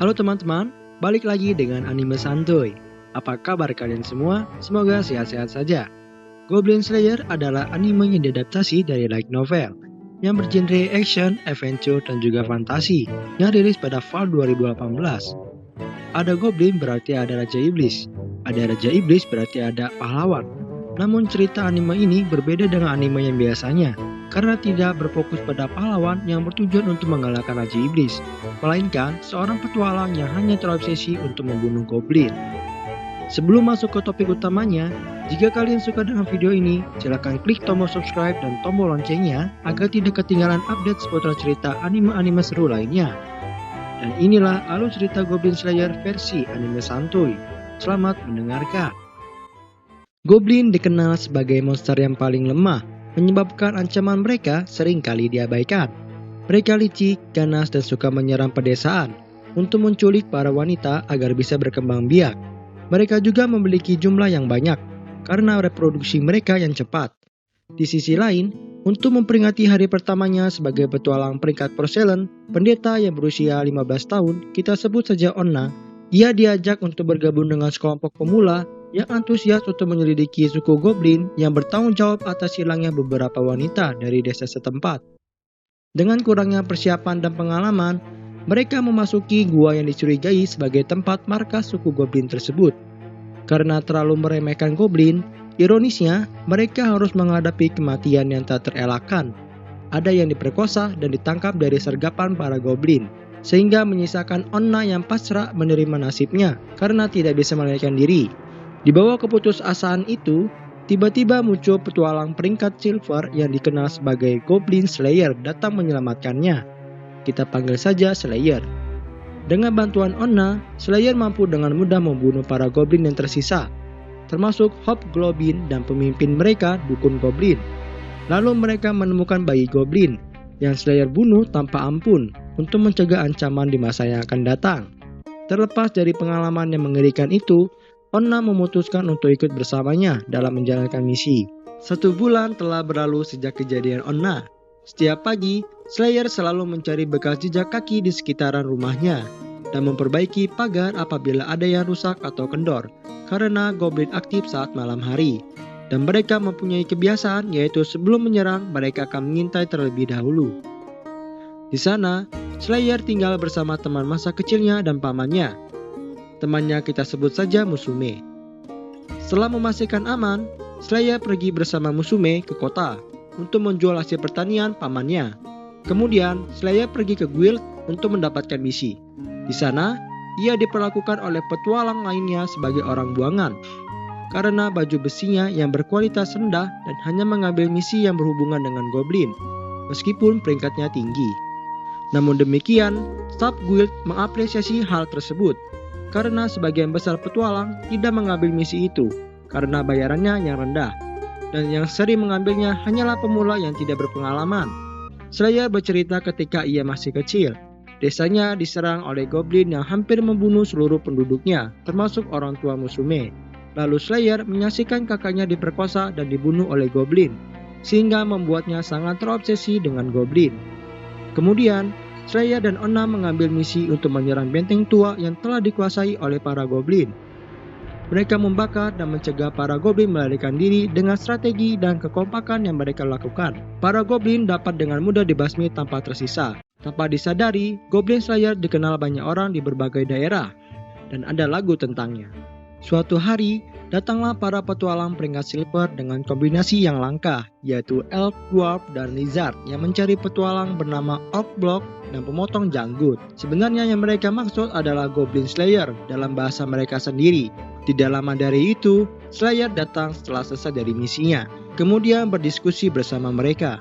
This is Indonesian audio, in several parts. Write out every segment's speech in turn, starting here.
Halo teman-teman, balik lagi dengan Anime Santuy. Apa kabar kalian semua? Semoga sehat-sehat saja. Goblin Slayer adalah anime yang diadaptasi dari light novel yang bergenre action, adventure, dan juga fantasi yang rilis pada fall 2018. Ada goblin berarti ada Raja Iblis. Ada Raja Iblis berarti ada pahlawan. Namun cerita anime ini berbeda dengan anime yang biasanya karena tidak berfokus pada pahlawan yang bertujuan untuk mengalahkan Raja Iblis, melainkan seorang petualang yang hanya terobsesi untuk membunuh goblin. Sebelum masuk ke topik utamanya, jika kalian suka dengan video ini, silahkan klik tombol subscribe dan tombol loncengnya agar tidak ketinggalan update seputar cerita anime-anime seru lainnya. Dan inilah alur cerita Goblin Slayer versi anime santuy. Selamat mendengarkan. Goblin dikenal sebagai monster yang paling lemah, menyebabkan ancaman mereka seringkali diabaikan. Mereka licik, ganas, dan suka menyerang pedesaan untuk menculik para wanita agar bisa berkembang biak. Mereka juga memiliki jumlah yang banyak karena reproduksi mereka yang cepat. Di sisi lain, untuk memperingati hari pertamanya sebagai petualang peringkat Porcelain, pendeta yang berusia 15 tahun, kita sebut saja Onna, ia diajak untuk bergabung dengan sekelompok pemula yang antusias untuk menyelidiki suku goblin yang bertanggung jawab atas hilangnya beberapa wanita dari desa setempat. Dengan kurangnya persiapan dan pengalaman, mereka memasuki gua yang dicurigai sebagai tempat markas suku goblin tersebut. Karena terlalu meremehkan goblin, ironisnya mereka harus menghadapi kematian yang tak terelakkan. Ada yang diperkosa dan ditangkap dari sergapan para goblin, sehingga menyisakan Onna yang pasrah menerima nasibnya karena tidak bisa melarikan diri. Di bawah keputusasaan itu, tiba-tiba muncul petualang peringkat silver yang dikenal sebagai Goblin Slayer datang menyelamatkannya. Kita panggil saja Slayer. Dengan bantuan Onna, Slayer mampu dengan mudah membunuh para goblin yang tersisa, termasuk Hobgoblin dan pemimpin mereka, Dukun Goblin. Lalu mereka menemukan bayi goblin yang Slayer bunuh tanpa ampun untuk mencegah ancaman di masa yang akan datang. Terlepas dari pengalaman yang mengerikan itu, Onna memutuskan untuk ikut bersamanya dalam menjalankan misi. 1 bulan telah berlalu sejak kejadian Onna. Setiap pagi, Slayer selalu mencari bekas jejak kaki di sekitaran rumahnya dan memperbaiki pagar apabila ada yang rusak atau kendor, karena goblin aktif saat malam hari. Dan mereka mempunyai kebiasaan yaitu sebelum menyerang, mereka akan mengintai terlebih dahulu. Di sana, Slayer tinggal bersama teman masa kecilnya dan pamannya. Temannya kita sebut saja Musume. Setelah memastikan aman, Slayer pergi bersama Musume ke kota untuk menjual hasil pertanian pamannya. Kemudian, Slayer pergi ke guild untuk mendapatkan misi. Di sana, ia diperlakukan oleh petualang lainnya sebagai orang buangan karena baju besinya yang berkualitas rendah dan hanya mengambil misi yang berhubungan dengan goblin, meskipun peringkatnya tinggi. Namun demikian, staf guild mengapresiasi hal tersebut karena sebagian besar petualang tidak mengambil misi itu karena bayarannya yang rendah, dan yang sering mengambilnya hanyalah pemula yang tidak berpengalaman. Slayer bercerita ketika ia masih kecil, desanya diserang oleh goblin yang hampir membunuh seluruh penduduknya, termasuk orang tua Musume. Lalu Slayer menyaksikan kakaknya diperkosa dan dibunuh oleh goblin, sehingga membuatnya sangat terobsesi dengan goblin. Kemudian, Slayer dan Onna mengambil misi untuk menyerang benteng tua yang telah dikuasai oleh para goblin. Mereka membakar dan mencegah para goblin melarikan diri dengan strategi dan kekompakan yang mereka lakukan. Para goblin dapat dengan mudah dibasmi tanpa tersisa. Tanpa disadari, Goblin Slayer dikenal banyak orang di berbagai daerah, dan ada lagu tentangnya. Suatu hari, datanglah para petualang peringkat silver dengan kombinasi yang langka, yaitu Elf, Dwarf, dan Lizard yang mencari petualang bernama Orc-Block dan pemotong janggut. Sebenarnya yang mereka maksud adalah Goblin Slayer dalam bahasa mereka sendiri. Tidak lama dari itu, Slayer datang setelah selesai dari misinya, kemudian berdiskusi bersama mereka.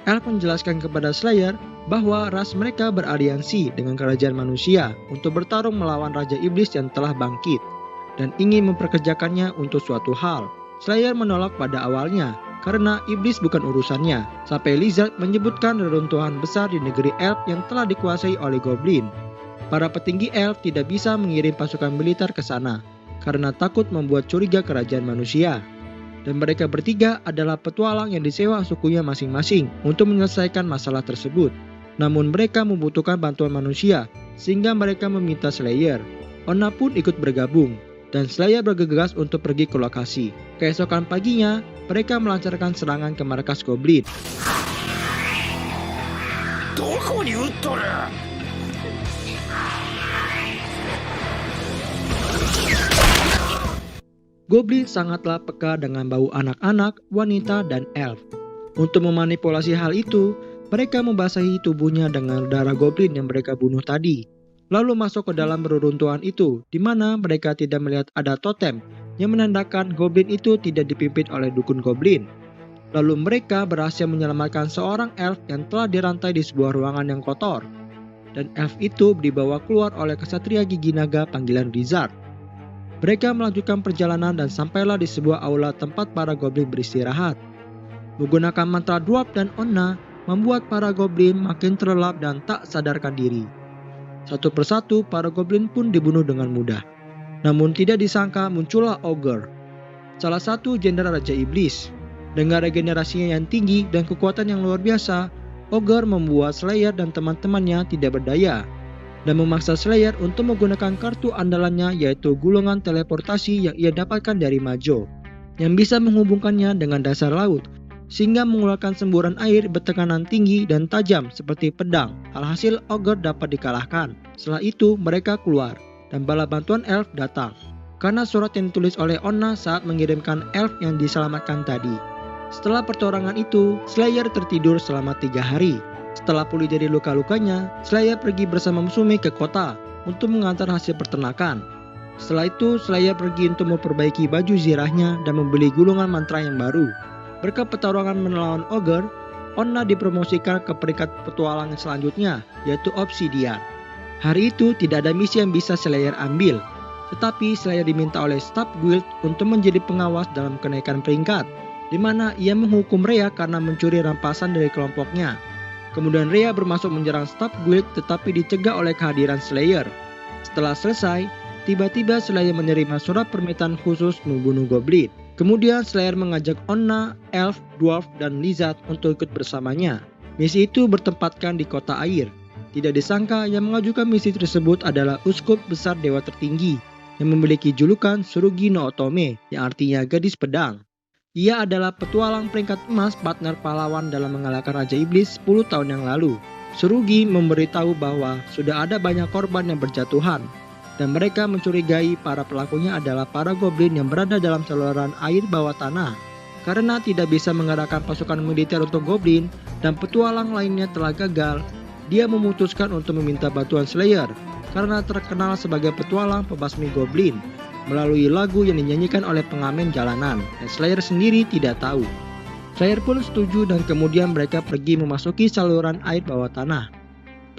Elf menjelaskan kepada Slayer bahwa ras mereka beraliansi dengan kerajaan manusia untuk bertarung melawan Raja Iblis yang telah bangkit dan ingin memperkerjakannya untuk suatu hal. Slayer menolak pada awalnya karena iblis bukan urusannya, sampai Lizard menyebutkan reruntuhan besar di negeri Elf yang telah dikuasai oleh goblin. Para petinggi Elf tidak bisa mengirim pasukan militer ke sana karena takut membuat curiga kerajaan manusia. Dan mereka bertiga adalah petualang yang disewa sukunya masing-masing untuk menyelesaikan masalah tersebut. Namun mereka membutuhkan bantuan manusia sehingga mereka meminta Slayer. Onna pun ikut bergabung, dan Slayer bergegas untuk pergi ke lokasi. Keesokan paginya, mereka melancarkan serangan ke markas Goblin. Goblin sangatlah peka dengan bau anak-anak, wanita, dan elf. Untuk memanipulasi hal itu, mereka membasahi tubuhnya dengan darah goblin yang mereka bunuh tadi. Lalu masuk ke dalam reruntuhan itu, di mana mereka tidak melihat ada totem yang menandakan goblin itu tidak dipimpin oleh dukun goblin. Lalu mereka berhasil menyelamatkan seorang elf yang telah dirantai di sebuah ruangan yang kotor. Dan elf itu dibawa keluar oleh kesatria gigi naga panggilan Lizard. Mereka melanjutkan perjalanan dan sampailah di sebuah aula tempat para goblin beristirahat. Menggunakan mantra Dwarf dan Onna membuat para goblin makin terlelap dan tak sadarkan diri. Satu persatu para goblin pun dibunuh dengan mudah. Namun tidak disangka muncullah Ogre, salah satu jenderal Raja Iblis. Dengan regenerasinya yang tinggi dan kekuatan yang luar biasa, Ogre membuat Slayer dan teman-temannya tidak berdaya dan memaksa Slayer untuk menggunakan kartu andalannya, yaitu gulungan teleportasi yang ia dapatkan dari Majo, yang bisa menghubungkannya dengan dasar laut sehingga mengeluarkan semburan air bertekanan tinggi dan tajam seperti pedang. Alhasil Ogre dapat dikalahkan. Setelah itu mereka keluar dan bala bantuan elf datang karena surat yang ditulis oleh Onna saat mengirimkan elf yang diselamatkan tadi. Setelah pertorangan itu, Slayer tertidur selama 3 hari. Setelah pulih dari luka-lukanya, Slayer pergi bersama Musume ke kota untuk mengantar hasil peternakan. Setelah itu, Slayer pergi untuk memperbaiki baju zirahnya dan membeli gulungan mantra yang baru. Berkat pertarungan melawan Ogre, Onna dipromosikan ke peringkat petualang selanjutnya, yaitu Obsidian. Hari itu tidak ada misi yang bisa Slayer ambil, tetapi Slayer diminta oleh staf guild untuk menjadi pengawas dalam kenaikan peringkat, di mana ia menghukum Rhea karena mencuri rampasan dari kelompoknya. Kemudian Rhea bermaksud menyerang staf guild tetapi dicegah oleh kehadiran Slayer. Setelah selesai, tiba-tiba Slayer menerima surat permintaan khusus membunuh goblin. Kemudian Slayer mengajak Onna, Elf, Dwarf, dan Lizard untuk ikut bersamanya. Misi itu bertempatkan di kota air. Tidak disangka yang mengajukan misi tersebut adalah uskup besar dewa tertinggi yang memiliki julukan Tsurugi no Otome yang artinya gadis pedang. Ia adalah petualang peringkat emas partner pahlawan dalam mengalahkan Raja Iblis 10 tahun yang lalu. Tsurugi memberitahu bahwa sudah ada banyak korban yang berjatuhan, dan mereka mencurigai para pelakunya adalah para goblin yang berada dalam saluran air bawah tanah. Karena tidak bisa mengarahkan pasukan militer untuk goblin dan petualang lainnya telah gagal, dia memutuskan untuk meminta bantuan Slayer karena terkenal sebagai petualang pembasmi goblin melalui lagu yang dinyanyikan oleh pengamen jalanan, dan Slayer sendiri tidak tahu. Slayer pun setuju dan kemudian mereka pergi memasuki saluran air bawah tanah.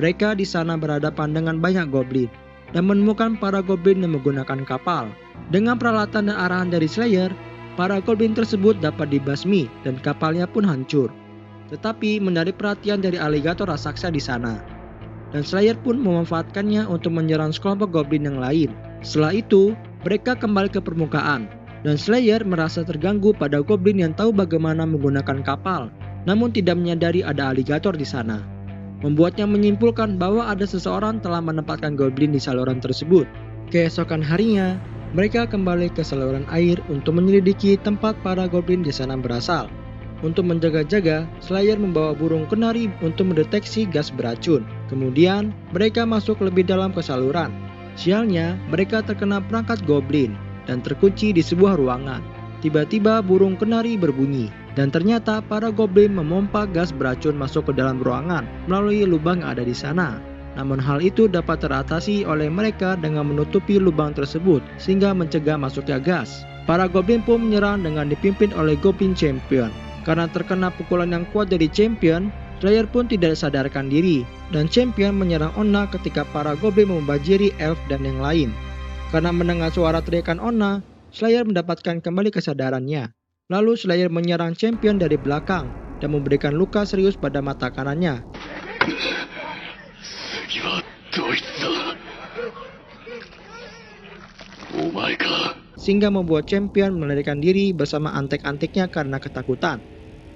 Mereka di sana berhadapan dengan banyak goblin dan menemukan para goblin yang menggunakan kapal. Dengan peralatan dan arahan dari Slayer, para goblin tersebut dapat dibasmi dan kapalnya pun hancur. Tetapi menarik perhatian dari aligator raksasa di sana, dan Slayer pun memanfaatkannya untuk menyerang sekelompok goblin yang lain. Setelah itu, mereka kembali ke permukaan, dan Slayer merasa terganggu pada goblin yang tahu bagaimana menggunakan kapal, namun tidak menyadari ada aligator di sana. Membuatnya menyimpulkan bahwa ada seseorang telah menempatkan goblin di saluran tersebut. Keesokan harinya, mereka kembali ke saluran air untuk menyelidiki tempat para goblin di sana berasal. Untuk menjaga-jaga, Slayer membawa burung kenari untuk mendeteksi gas beracun. Kemudian, mereka masuk lebih dalam ke saluran. Sialnya, mereka terkena perangkat goblin dan terkunci di sebuah ruangan. Tiba-tiba burung kenari berbunyi, dan ternyata para goblin memompa gas beracun masuk ke dalam ruangan melalui lubang yang ada di sana. Namun hal itu dapat teratasi oleh mereka dengan menutupi lubang tersebut sehingga mencegah masuknya gas. Para goblin pun menyerang dengan dipimpin oleh Goblin Champion. Karena terkena pukulan yang kuat dari Champion, Slayer pun tidak sadarkan diri, dan Champion menyerang Onna ketika para goblin membajiri elf dan yang lain. Karena mendengar suara teriakan Onna, Slayer mendapatkan kembali kesadarannya. Lalu Slayer menyerang Champion dari belakang dan memberikan luka serius pada mata kanannya. Sehingga membuat Champion melarikan diri bersama antek-anteknya karena ketakutan.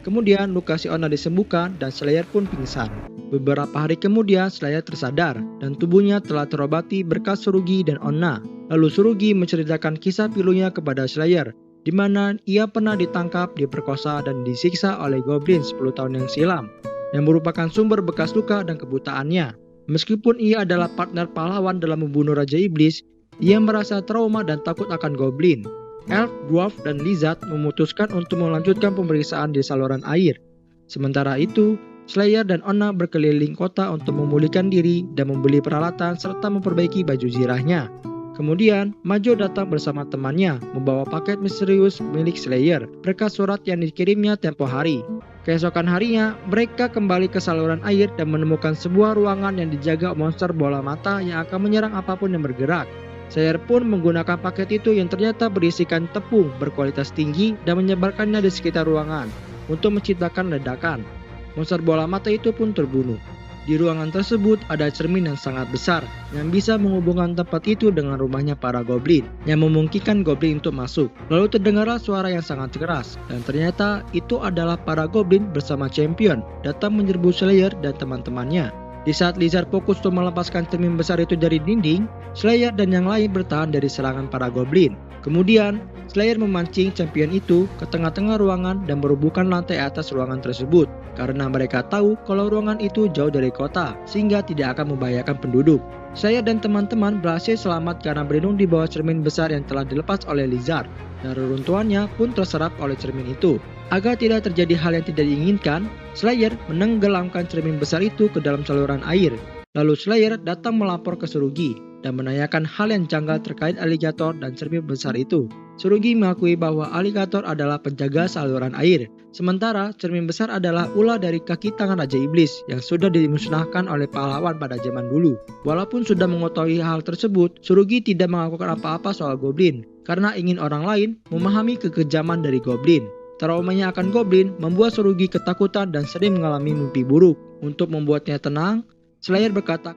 Kemudian luka si Onna disembuhkan dan Slayer pun pingsan. Beberapa hari kemudian Slayer tersadar dan tubuhnya telah terobati berkat Tsurugi dan Onna. Lalu Tsurugi menceritakan kisah pilunya kepada Slayer, di mana ia pernah ditangkap, diperkosa, dan disiksa oleh Goblin 10 tahun yang silam, yang merupakan sumber bekas luka dan kebutaannya. Meskipun ia adalah partner pahlawan dalam membunuh Raja Iblis, ia merasa trauma dan takut akan Goblin. Elf, Dwarf, dan Lizard memutuskan untuk melanjutkan pemeriksaan di saluran air. Sementara itu, Slayer dan Onna berkeliling kota untuk memulihkan diri dan membeli peralatan serta memperbaiki baju zirahnya. Kemudian, Majo datang bersama temannya, membawa paket misterius milik Slayer, berkat surat yang dikirimnya tempo hari. Keesokan harinya, mereka kembali ke saluran air dan menemukan sebuah ruangan yang dijaga monster bola mata yang akan menyerang apapun yang bergerak. Slayer pun menggunakan paket itu yang ternyata berisikan tepung berkualitas tinggi dan menyebarkannya di sekitar ruangan untuk menciptakan ledakan. Monster bola mata itu pun terbunuh. Di ruangan tersebut ada cermin yang sangat besar yang bisa menghubungkan tempat itu dengan rumahnya para goblin, yang memungkinkan goblin untuk masuk. Lalu terdengarlah suara yang sangat keras, dan ternyata itu adalah para goblin bersama Champion datang menyerbu Slayer dan teman-temannya. Di saat Lizard fokus untuk melepaskan cermin besar itu dari dinding, Slayer dan yang lain bertahan dari serangan para goblin. Kemudian, Slayer memancing Champion itu ke tengah-tengah ruangan dan merubuhkan lantai atas ruangan tersebut, karena mereka tahu kalau ruangan itu jauh dari kota, sehingga tidak akan membahayakan penduduk. Slayer dan teman-teman berhasil selamat karena berlindung di bawah cermin besar yang telah dilepas oleh Lizard, dan reruntuhannya pun terserap oleh cermin itu. Agar tidak terjadi hal yang tidak diinginkan, Slayer menenggelamkan cermin besar itu ke dalam saluran air. Lalu Slayer datang melapor ke Tsurugi dan menanyakan hal yang janggal terkait aligator dan cermin besar itu. Tsurugi mengakui bahwa aligator adalah penjaga saluran air, sementara cermin besar adalah ulah dari kaki tangan Raja Iblis yang sudah dimusnahkan oleh pahlawan pada zaman dulu. Walaupun sudah mengetahui hal tersebut, Tsurugi tidak mengakukan apa-apa soal goblin, karena ingin orang lain memahami kekejaman dari goblin. Traumanya akan goblin membuat Tsurugi ketakutan dan sering mengalami mimpi buruk. Untuk membuatnya tenang, Slayer berkata,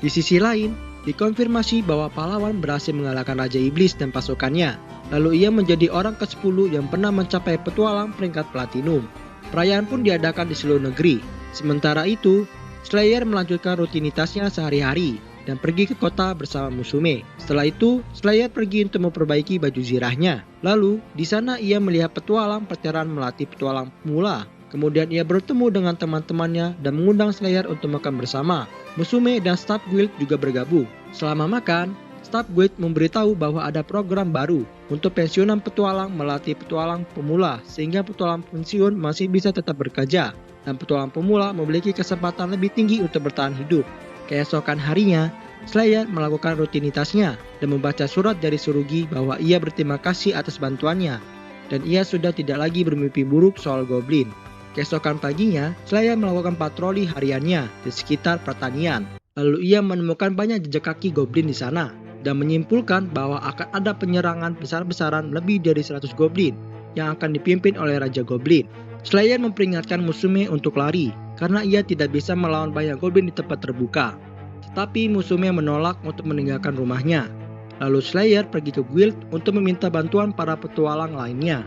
di sisi lain, dikonfirmasi bahwa pahlawan berhasil mengalahkan Raja Iblis dan pasukannya. Lalu ia menjadi orang ke-10 yang pernah mencapai petualang peringkat platinum. Perayaan pun diadakan di seluruh negeri. Sementara itu, Slayer melanjutkan rutinitasnya sehari-hari dan pergi ke kota bersama Musume. Setelah itu, Slayer pergi untuk memperbaiki baju zirahnya. Lalu, di sana ia melihat petualang percerahan melatih petualang pemula. Kemudian ia bertemu dengan teman-temannya dan mengundang Slayer untuk makan bersama. Musume dan staf guild juga bergabung. Selama makan, staf guild memberitahu bahwa ada program baru untuk pensiunan petualang melatih petualang pemula, sehingga petualang pensiun masih bisa tetap bekerja, dan petualang pemula memiliki kesempatan lebih tinggi untuk bertahan hidup. Keesokan harinya, Slayer melakukan rutinitasnya dan membaca surat dari Tsurugi bahwa ia berterima kasih atas bantuannya dan ia sudah tidak lagi bermimpi buruk soal goblin. Keesokan paginya, Slayer melakukan patroli hariannya di sekitar pertanian. Lalu ia menemukan banyak jejak kaki goblin di sana dan menyimpulkan bahwa akan ada penyerangan besar-besaran lebih dari 100 goblin yang akan dipimpin oleh Raja Goblin. Slayer memperingatkan Musume untuk lari karena ia tidak bisa melawan banyak goblin di tempat terbuka. Tetapi Musume menolak untuk meninggalkan rumahnya. Lalu Slayer pergi ke guild untuk meminta bantuan para petualang lainnya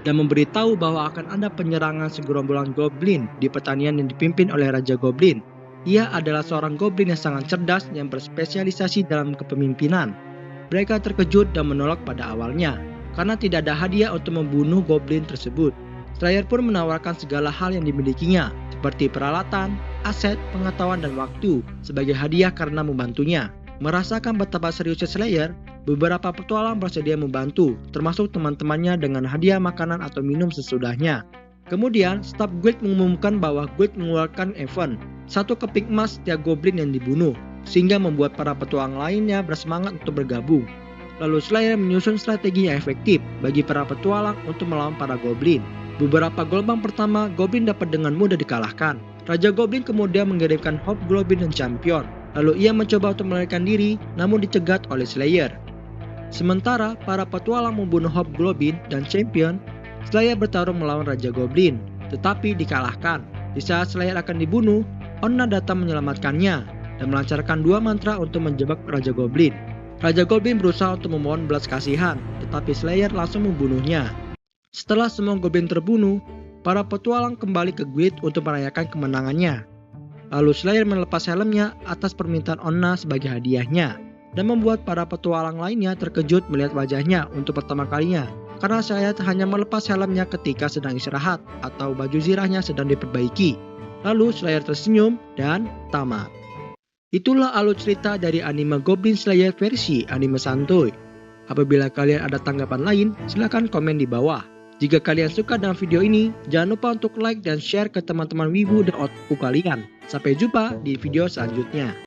dan memberitahu bahwa akan ada penyerangan segerombolan goblin di pertanian yang dipimpin oleh Raja Goblin. Ia adalah seorang goblin yang sangat cerdas yang berspesialisasi dalam kepemimpinan. Mereka terkejut dan menolak pada awalnya karena tidak ada hadiah untuk membunuh goblin tersebut. Slayer pun menawarkan segala hal yang dimilikinya, seperti peralatan, aset, pengetahuan, dan waktu sebagai hadiah karena membantunya. Merasakan betapa seriusnya Slayer, beberapa petualang bersedia membantu, termasuk teman-temannya dengan hadiah makanan atau minum sesudahnya. Kemudian, staf guild mengumumkan bahwa guild mengeluarkan event, 1 keping emas setiap goblin yang dibunuh, sehingga membuat para petualang lainnya bersemangat untuk bergabung. Lalu Slayer menyusun strategi yang efektif bagi para petualang untuk melawan para goblin. Beberapa gelombang pertama, goblin dapat dengan mudah dikalahkan. Raja Goblin kemudian mengirimkan Hobgoblin dan Champion. Lalu ia mencoba untuk melarikan diri, namun dicegat oleh Slayer. Sementara para petualang membunuh Hobgoblin dan Champion, Slayer bertarung melawan Raja Goblin, tetapi dikalahkan. Di saat Slayer akan dibunuh, Onna datang menyelamatkannya dan melancarkan 2 mantra untuk menjebak Raja Goblin. Raja Goblin berusaha untuk memohon belas kasihan, tetapi Slayer langsung membunuhnya. Setelah semua Goblin terbunuh, para petualang kembali ke Gwent untuk merayakan kemenangannya. Lalu Slayer melepas helmnya atas permintaan Onna sebagai hadiahnya, dan membuat para petualang lainnya terkejut melihat wajahnya untuk pertama kalinya, karena Slayer hanya melepas helmnya ketika sedang istirahat atau baju zirahnya sedang diperbaiki. Lalu Slayer tersenyum dan tamat. Itulah alur cerita dari anime Goblin Slayer versi anime santuy. Apabila kalian ada tanggapan lain, silahkan komen di bawah. Jika kalian suka dengan video ini, jangan lupa untuk like dan share ke teman-teman wibu dan otaku kalian. Sampai jumpa di video selanjutnya.